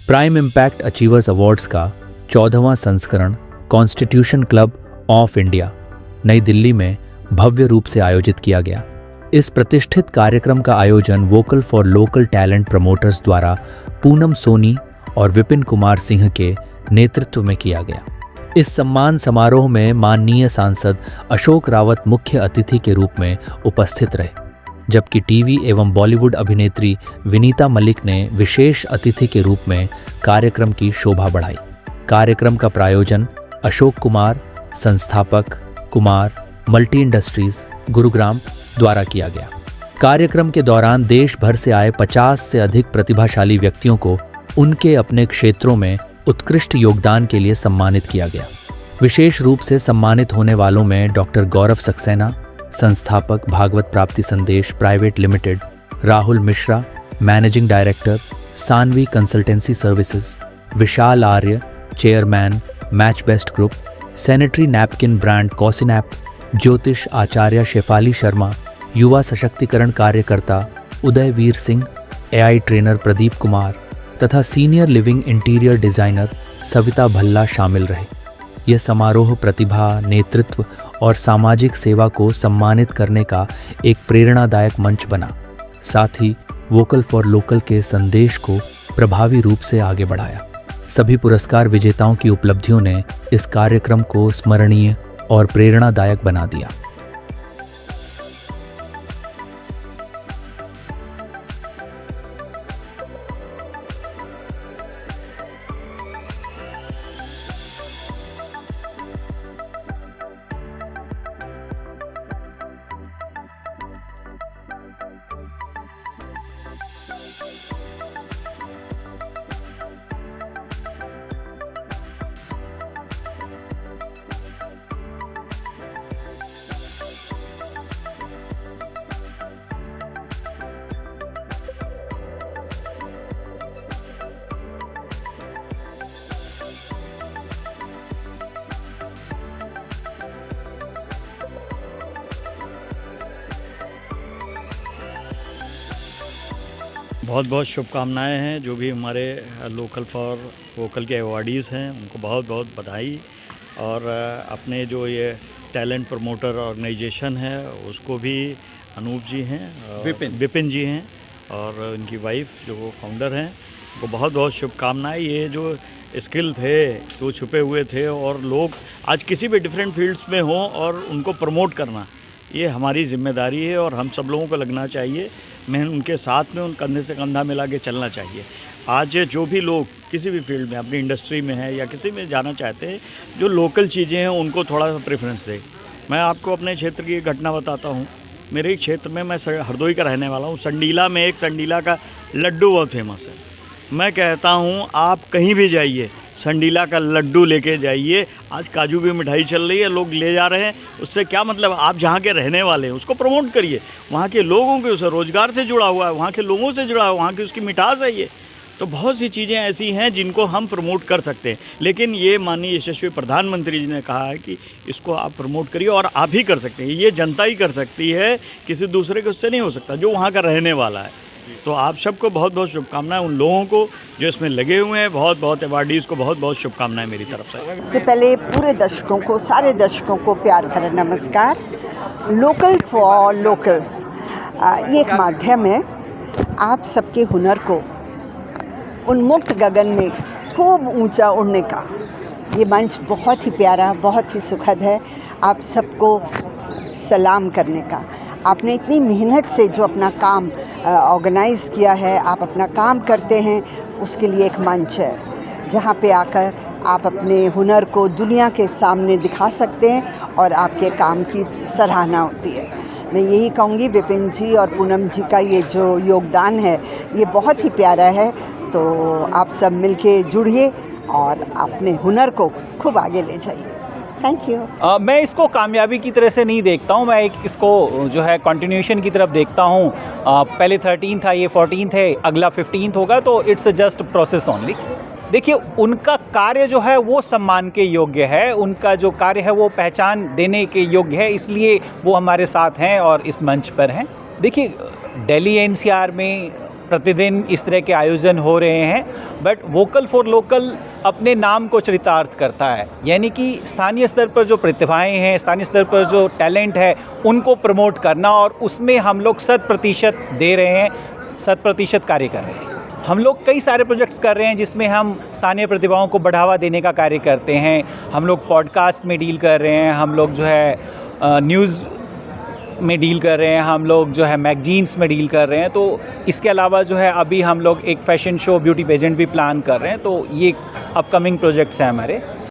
Prime impact achievers awards का 14वां संस्करण constitution club of India नई दिल्ली में भव्य रूप से आयोजित किया गया। इस प्रतिष्ठित कार्यक्रम का आयोजन vocal for local talent promoters द्वारा पूनम सोनी और विपिन कुमार सिंह के नेतृत्व में किया गया। इस सम्मान समारोह में माननीय सांसद अशोक रावत मुख्य अतिथि के रूप में उपस्थित रहे, जबकि टीवी एवं बॉलीवुड अभिनेत्री विनीता मलिक ने विशेष अतिथि के रूप में कार्यक्रम की शोभा बढ़ाई। कार्यक्रम का प्रायोजन अशोक कुमार, संस्थापक कुमार मल्टी इंडस्ट्रीज गुरुग्राम द्वारा किया गया। कार्यक्रम के दौरान देश भर से आए 50 से अधिक प्रतिभाशाली व्यक्तियों को उनके अपने क्षेत्रों में उत्कृष्ट योगदान के लिए सम्मानित किया गया। विशेष रूप से सम्मानित होने वालों में डॉक्टर गौरव सक्सेना, संस्थापक Bhagwat Prapti Sandesh private limited, Rahul Mishra, managing director Sanvi consultancy services, Vishal Arya, chairman match best group, sanitary napkin brand Cosinap, ज्योतिष आचार्य शेफाली शर्मा, युवा सशक्तिकरण कार्यकर्ता उदय वीर सिंह, एआई ट्रेनर प्रदीप कुमार तथा senior living interior designer Savita Bhalla शामिल रहे। यह समारोह प्रतिभा, नेतृत्व और सामाजिक सेवा को सम्मानित करने का एक प्रेरणादायक मंच बना, साथ ही वोकल फॉर लोकल के संदेश को प्रभावी रूप से आगे बढ़ाया। सभी पुरस्कार विजेताओं की उपलब्धियों ने इस कार्यक्रम को स्मरणीय और प्रेरणादायक बना दिया। बहुत बहुत शुभकामनाएं हैं जो भी हमारे लोकल फॉर वोकल के अवार्डीज़ हैं, उनको बहुत बहुत बधाई। और अपने जो ये टैलेंट प्रमोटर ऑर्गेनाइजेशन है उसको भी अनूप जी हैं, विपिन जी हैं और उनकी वाइफ जो वो फाउंडर हैं, उनको बहुत बहुत शुभकामनाएं। ये जो स्किल थे वो छुपे हुए थे और लोग आज किसी भी डिफरेंट फील्ड्स में हों और उनको प्रमोट करना ये हमारी जिम्मेदारी है और हम सब लोगों को लगना चाहिए। मैं उनके साथ में उन कंधे से कंधा मिला के चलना चाहिए। आज जो भी लोग किसी भी फील्ड में अपनी इंडस्ट्री में है या किसी में जाना चाहते हैं, जो लोकल चीज़ें हैं उनको थोड़ा सा प्रेफरेंस दें। मैं आपको अपने क्षेत्र की एक घटना बताता हूँ। मेरे क्षेत्र में, मैं हरदोई का रहने वाला हूँ, संडीला में एक संडीला का लड्डू बहुत फेमस है। मैं कहता हूँ आप कहीं भी जाइए, संडीला का लड्डू लेके जाइए। आज काजू की मिठाई चल रही है, लोग ले जा रहे हैं, उससे क्या मतलब? आप जहाँ के रहने वाले हैं उसको प्रमोट करिए, वहाँ के लोगों के, उस रोज़गार से जुड़ा हुआ है, वहाँ के लोगों से जुड़ा हुआ है, वहाँ की उसकी मिठास है। ये तो बहुत सी चीज़ें ऐसी हैं जिनको हम प्रमोट कर सकते हैं। लेकिन ये माननीय यशस्वी प्रधानमंत्री जी ने कहा है कि इसको आप प्रमोट करिए और आप ही कर सकते हैं। ये जनता ही कर सकती है, किसी दूसरे के उससे नहीं हो सकता, जो वहाँ का रहने वाला है। तो आप सबको बहुत बहुत शुभकामनाएं। उन लोगों को जो इसमें लगे हुए हैं, बहुत बहुत अवार्डीज़ को बहुत बहुत शुभकामनाएं मेरी तरफ से। सबसे पहले पूरे दर्शकों को, सारे दर्शकों को प्यार भरा नमस्कार। लोकल फॉर लोकल ये एक माध्यम है आप सबके हुनर को उन्मुक्त गगन में खूब ऊंचा उड़ने का। ये मंच बहुत ही प्यारा, बहुत ही सुखद है। आप सबको सलाम करने का। आपने इतनी मेहनत से जो अपना काम ऑर्गेनाइज़ किया है, आप अपना काम करते हैं, उसके लिए एक मंच है जहाँ पे आकर आप अपने हुनर को दुनिया के सामने दिखा सकते हैं और आपके काम की सराहना होती है। मैं यही कहूँगी, विपिन जी और पूनम जी का ये जो योगदान है ये बहुत ही प्यारा है। तो आप सब मिलके जुड़िए और अपने हुनर को खूब आगे ले जाइए। Thank you. मैं इसको कामयाबी की तरह से नहीं देखता हूँ, मैं इसको जो है कंटिन्यूएशन की तरफ देखता हूँ। पहले 13 था, ये 14 है, अगला 15 होगा, तो इट्स जस्ट प्रोसेस ओनली। देखिए, उनका कार्य जो है वो सम्मान के योग्य है, उनका जो कार्य है वो पहचान देने के योग्य है, इसलिए वो हमारे साथ हैं और इस मंच पर हैं। देखिए, दिल्ली एनसीआर में प्रतिदिन इस तरह के आयोजन हो रहे हैं, बट वोकल फॉर लोकल अपने नाम को चरितार्थ करता है, यानी कि स्थानीय स्तर पर जो प्रतिभाएं हैं, स्थानीय स्तर पर जो टैलेंट है, उनको प्रमोट करना, और उसमें हम लोग 100% दे रहे हैं, 100% कार्य कर रहे हैं। हम लोग कई सारे प्रोजेक्ट्स कर रहे हैं जिसमें हम स्थानीय प्रतिभाओं को बढ़ावा देने का कार्य करते हैं। हम लोग पॉडकास्ट में डील कर रहे हैं, हम लोग जो है न्यूज़ में डील कर रहे हैं, हम लोग जो है मैगजीन्स में डील कर रहे हैं। तो इसके अलावा जो है अभी हम लोग एक फ़ैशन शो, ब्यूटी पेजेंट भी प्लान कर रहे हैं। तो ये अपकमिंग प्रोजेक्ट्स हैं हमारे।